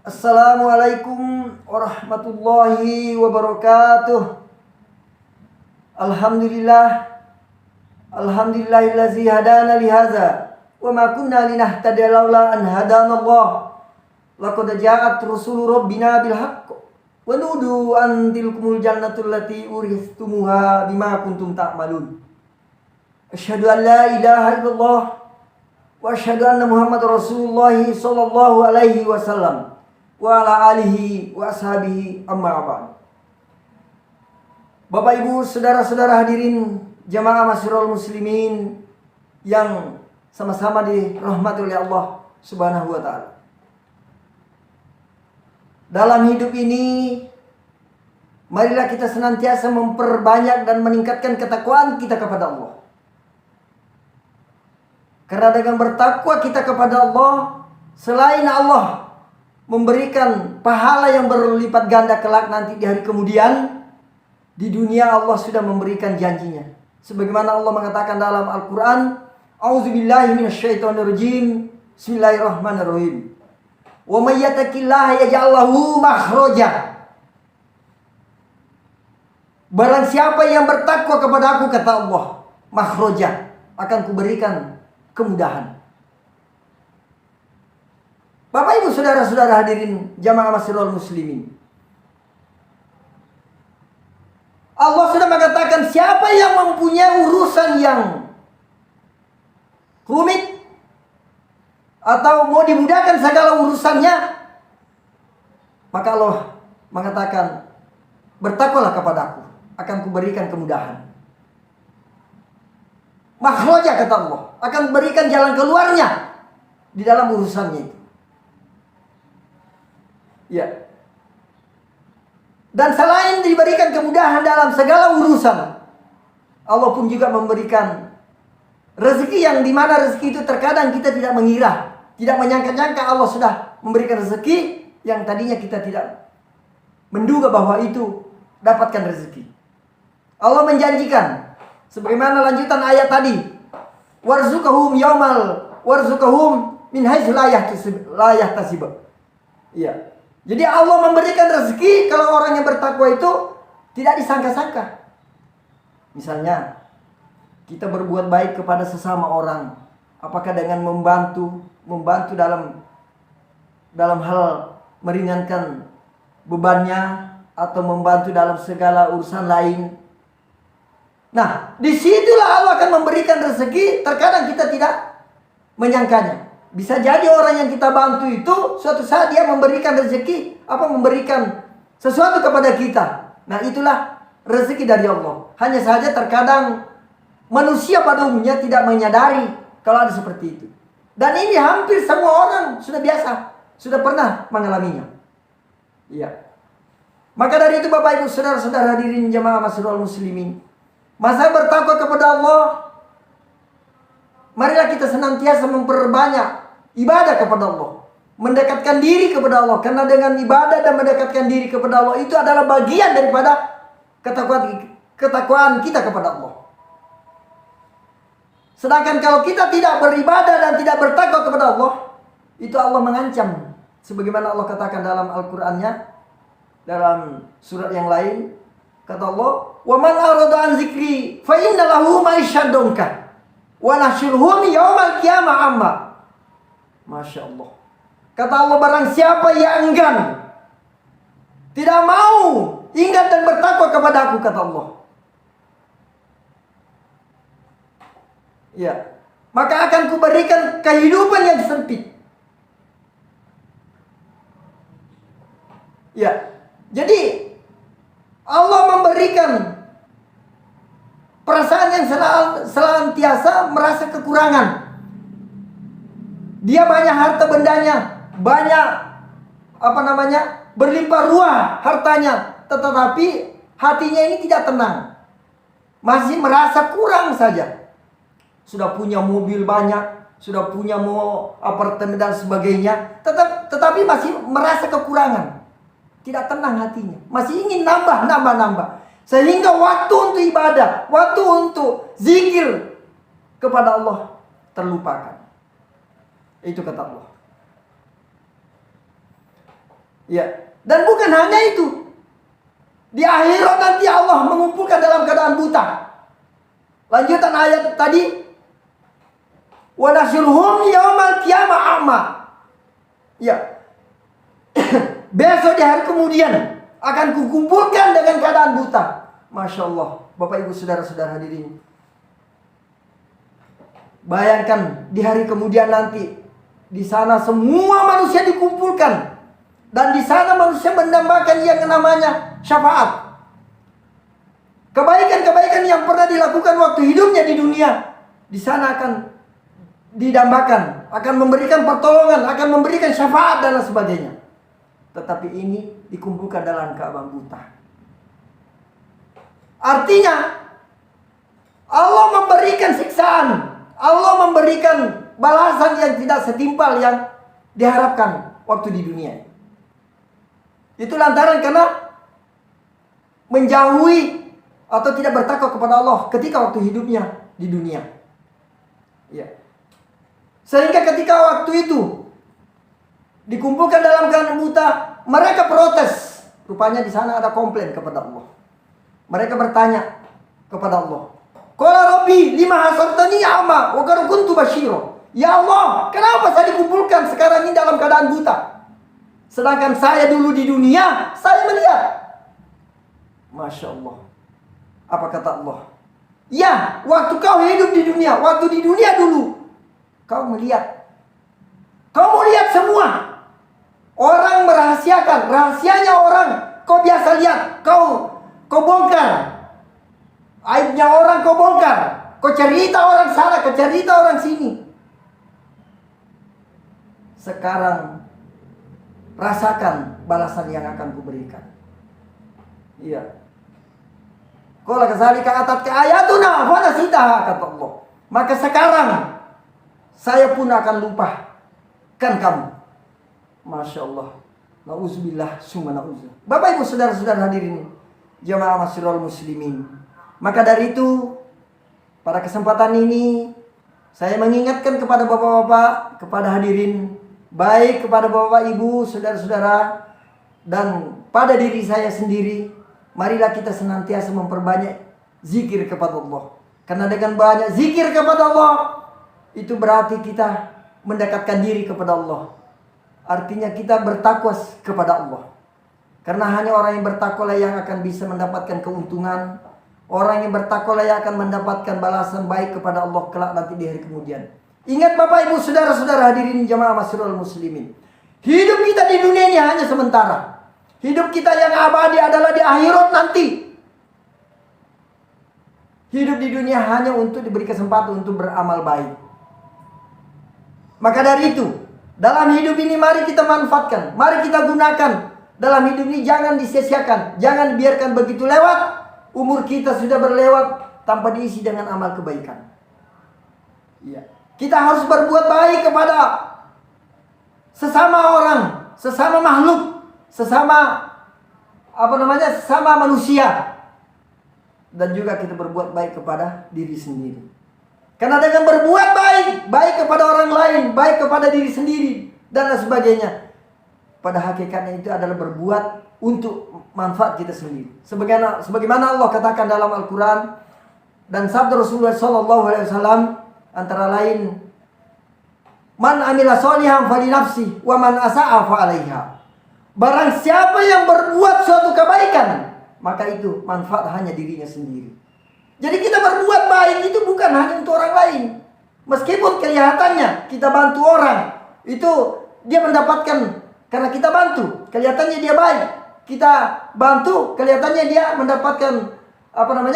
Assalamualaikum warahmatullahi wabarakatuh. Alhamdulillahillazi hadana lihaza wa ma kunna linahtadiya laula an hadanallah. Laqad ja'at rusulu rabbina bil haqq wa nudu an tilkumul jannatul lati uristumuha bima kuntum ta'malun. Asyhadu an la ilaha illallah wa asyhadu anna Muhammadar Rasulullah sallallahu alaihi wasallam wa ala alihi wa ashabihi amma ba'd. Bapak Ibu, saudara-saudara hadirin jamaah Masyarul Muslimin yang sama-sama dirahmati oleh Allah Subhanahu wa taala. Dalam hidup ini marilah kita senantiasa memperbanyak dan meningkatkan ketakwaan kita kepada Allah. Karena dengan bertakwa kita kepada Allah, selain Allah memberikan pahala yang berlipat ganda kelak nanti di hari kemudian, di dunia Allah sudah memberikan janjinya. Sebagaimana Allah mengatakan dalam Al-Quran, A'udzubillahi minasyaitonirrajim, Bismillahirrahmanirrahim. Wa may yattaqillaha yaj'al lahu makhraja. Barang siapa yang bertakwa kepada aku, kata Allah, makhraja, akan kuberikan kemudahan. Bapak Ibu saudara-saudara hadirin jamaah Masyarul Muslimin, Allah sudah mengatakan siapa yang mempunyai urusan yang rumit atau mau dimudahkan segala urusannya, maka Allah mengatakan bertakwalah kepadaku, akan kuberikan kemudahan. Makhraja, kata Allah, akan berikan jalan keluarnya di dalam urusannya itu. Ya. Dan selain diberikan kemudahan dalam segala urusan, Allah pun juga memberikan rezeki yang dimana rezeki itu terkadang kita tidak mengira, tidak menyangka-nyangka Allah sudah memberikan rezeki yang tadinya kita tidak menduga bahwa itu dapatkan rezeki. Allah menjanjikan sebagaimana lanjutan ayat tadi, warzuqahum min haitsu la yahtasib. Iya. Jadi Allah memberikan rezeki kalau orang yang bertakwa itu tidak disangka-sangka. Misalnya kita berbuat baik kepada sesama orang, apakah dengan membantu dalam hal meringankan bebannya atau membantu dalam segala urusan lain. Nah, disitulah Allah akan memberikan rezeki. Terkadang kita tidak menyangkanya. Bisa jadi orang yang kita bantu itu suatu saat dia memberikan rezeki, memberikan sesuatu kepada kita. Nah, itulah rezeki dari Allah. Hanya saja terkadang manusia pada umumnya tidak menyadari kalau ada seperti itu. Dan ini hampir semua orang sudah biasa, sudah pernah mengalaminya. Iya. Maka dari itu Bapak Ibu saudara-saudara hadirin jamaah Masyarul Muslimin, masa bertakwa kepada Allah, marilah kita senantiasa memperbanyak ibadah kepada Allah, mendekatkan diri kepada Allah. Karena dengan ibadah dan mendekatkan diri kepada Allah itu adalah bagian daripada ketakwaan kita kepada Allah. Sedangkan kalau kita tidak beribadah dan tidak bertakwa kepada Allah, itu Allah mengancam. Sebagaimana Allah katakan dalam Al-Qur'annya, dalam surat yang lain, kata Allah, "Wa man arada an zikri fa inna lahu ma'isyatan donka wa nahsyuruhu yaumal qiyamah amma." Masya Allah. Kata Allah, barang siapa yang enggan, tidak mau ingat dan bertakwa kepada aku, kata Allah, ya, maka akan kuberikan kehidupan yang sempit. Ya. Jadi Allah memberikan perasaan yang senantiasa merasa kekurangan. Dia banyak harta bendanya, banyak berlimpah ruah hartanya, tetapi hatinya ini tidak tenang. Masih merasa kurang saja. Sudah punya mobil banyak, sudah punya apartemen dan sebagainya, tetapi masih merasa kekurangan. Tidak tenang hatinya, masih ingin nambah. Sehingga waktu untuk ibadah, waktu untuk zikir kepada Allah terlupakan. Itu kata Allah. Ya. Dan bukan hanya itu. Di akhirat nanti Allah mengumpulkan dalam keadaan buta. Lanjutan ayat tadi. Wa nahsyuruhum yaumal qiyamah a'ma. Ya. Besok di hari kemudian akan kukumpulkan dengan keadaan buta. Masya Allah. Bapak ibu saudara-saudara hadirin. Bayangkan di hari kemudian nanti. Di sana semua manusia dikumpulkan. Dan di sana manusia mendambakan yang namanya syafaat. Kebaikan-kebaikan yang pernah dilakukan waktu hidupnya di dunia, di sana akan didambakan, akan memberikan pertolongan, akan memberikan syafaat dan lain sebagainya. Tetapi ini dikumpulkan dalam keadaan buta. Artinya Allah memberikan siksaan, Allah memberikan balasan yang tidak setimpal yang diharapkan waktu di dunia. Itu lantaran karena menjauhi atau tidak bertakwa kepada Allah ketika waktu hidupnya di dunia. Ya. Sehingga ketika waktu itu dikumpulkan dalam keadaan buta, mereka protes. Rupanya di sana ada komplain kepada Allah. Mereka bertanya kepada Allah, "Qala Rabbi lima hasartani a'ma wa qad kuntu basyira." Ya Allah, kenapa saya dikumpulkan sekarang ini dalam keadaan buta? Sedangkan saya dulu di dunia, saya melihat. Masya Allah. Apa kata Allah? Ya, waktu kau hidup di dunia, waktu di dunia dulu, kau melihat. Kau melihat semua. Orang merahasiakan, rahasianya orang. Kau biasa lihat, kau bongkar. Aibnya orang kau bongkar. Kau cerita orang sana, kau cerita orang sini. Sekarang rasakan balasan yang akan kuberikan. Iya. Qala kadzalika atatka ayatuna fa nasitaha, kata Allah. Maka sekarang saya pun akan lupakan kamu. Masya Allah. Nauzubillah summa nauzubillah. Bapak ibu saudara-saudara hadirin jamaah masyiral muslimin. Maka dari itu pada kesempatan ini saya mengingatkan kepada bapak-bapak, kepada hadirin, baik kepada bapak ibu, saudara-saudara, dan pada diri saya sendiri, marilah kita senantiasa memperbanyak zikir kepada Allah. Karena dengan banyak zikir kepada Allah, itu berarti kita mendekatkan diri kepada Allah. Artinya kita bertakwa kepada Allah. Karena hanya orang yang bertakwa yang akan bisa mendapatkan keuntungan. Orang yang bertakwa yang akan mendapatkan balasan baik kepada Allah kelak nanti di hari kemudian. Ingat Bapak Ibu saudara-saudara hadirin jamaah masyiral muslimin. Hidup kita di dunia ini hanya sementara. Hidup kita yang abadi adalah di akhirat nanti. Hidup di dunia hanya untuk diberi kesempatan untuk beramal baik. Maka dari itu, dalam hidup ini mari kita manfaatkan, mari kita gunakan. Dalam hidup ini jangan disia-siakan, jangan biarkan begitu lewat. Umur kita sudah berlewat tanpa diisi dengan amal kebaikan. Ya. Kita harus berbuat baik kepada sesama orang, sesama makhluk, sesama sesama manusia. Dan juga kita berbuat baik kepada diri sendiri. Karena dengan berbuat baik, baik kepada orang lain, baik kepada diri sendiri, dan lain sebagainya, pada hakikatnya itu adalah berbuat untuk manfaat kita sendiri. Sebagaimana Allah katakan dalam Al-Quran dan sabda Rasulullah SAW antara lain, "Man amila sholihan fali nafsi, wa man asa'a fa 'alaiha." Barang siapa yang berbuat suatu kebaikan, maka itu manfaat hanya dirinya sendiri. Jadi kita berbuat baik itu bukan hanya untuk orang lain. Meskipun kelihatannya kita bantu orang, itu dia mendapatkan karena kita bantu, kelihatannya dia baik. Kita bantu, kelihatannya dia mendapatkan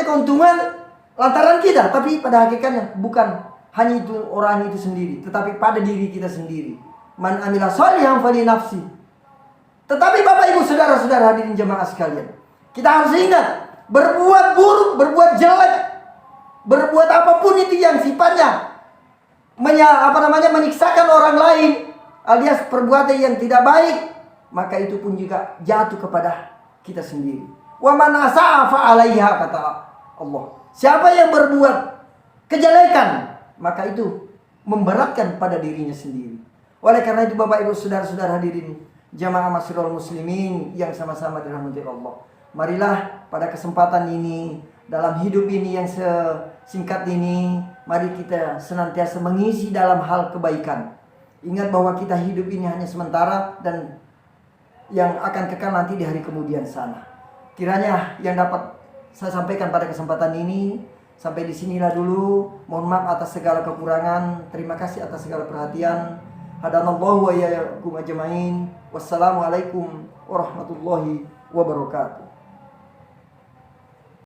keuntungan lantaran kita. Tapi pada hakikatnya bukan hanya itu orang itu sendiri, tetapi pada diri kita sendiri. Man amila sholihan fali nafsi. Tetapi Bapak Ibu saudara-saudara hadirin jemaah sekalian, kita harus ingat, berbuat buruk, berbuat jelek, berbuat apapun itu yang sifatnya menyiksakan orang lain, alias perbuatan yang tidak baik, maka itu pun juga jatuh kepada kita sendiri. Wa man asa'a fa 'alaiha, kata Allah. Siapa yang berbuat kejelekan, maka itu memberatkan pada dirinya sendiri. Oleh karena itu Bapak Ibu saudara-saudara hadirin jamaah Masyiral Muslimin yang sama-sama dirahmati Allah. Marilah pada kesempatan ini, dalam hidup ini yang singkat ini, mari kita senantiasa mengisi dalam hal kebaikan. Ingat bahwa kita hidup ini hanya sementara dan yang akan kekal nanti di hari kemudian sana. Kiranya yang dapat saya sampaikan pada kesempatan ini, sampai di sinilah dulu. Mohon maaf atas segala kekurangan. Terima kasih atas segala perhatian. Hadanallahu wa iyyakum ajmain. Wassalamualaikum warahmatullahi wabarakatuh.